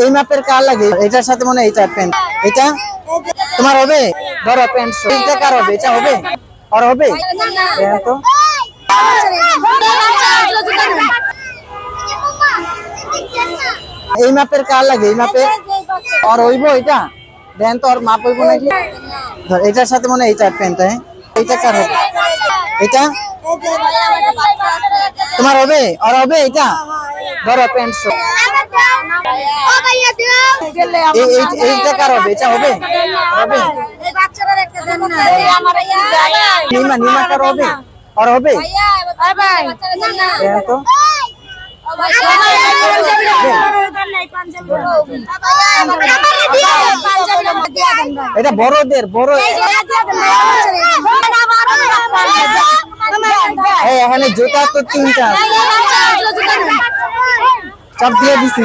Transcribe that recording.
এই মাপের কার লাগে? এটার সাথে মনে হয় এটা প্যান্ট। এটা তোমার হবে? ধরো প্যান্ট। এটা কার হবে? এটা হবে? আর হবে? দেন তো। এই মাপের কার লাগে? এই মাপের আর হইব এটা? দেন তো আর মাপ হইব নাকি? ধর এটার সাথে মনে হয় এটা প্যান্ট। হ্যাঁ এটা কার হবে? এটা তোমার হবে? আর হবে এটা? ধরো প্যান্ট। এইটা কার হবে? এটা হবে? হবে? নিমা কার হবে? আর হবে? তো এটা বড়দের বড়। এখানে জুতা তো 3টা। সব দিয়ে দিছি।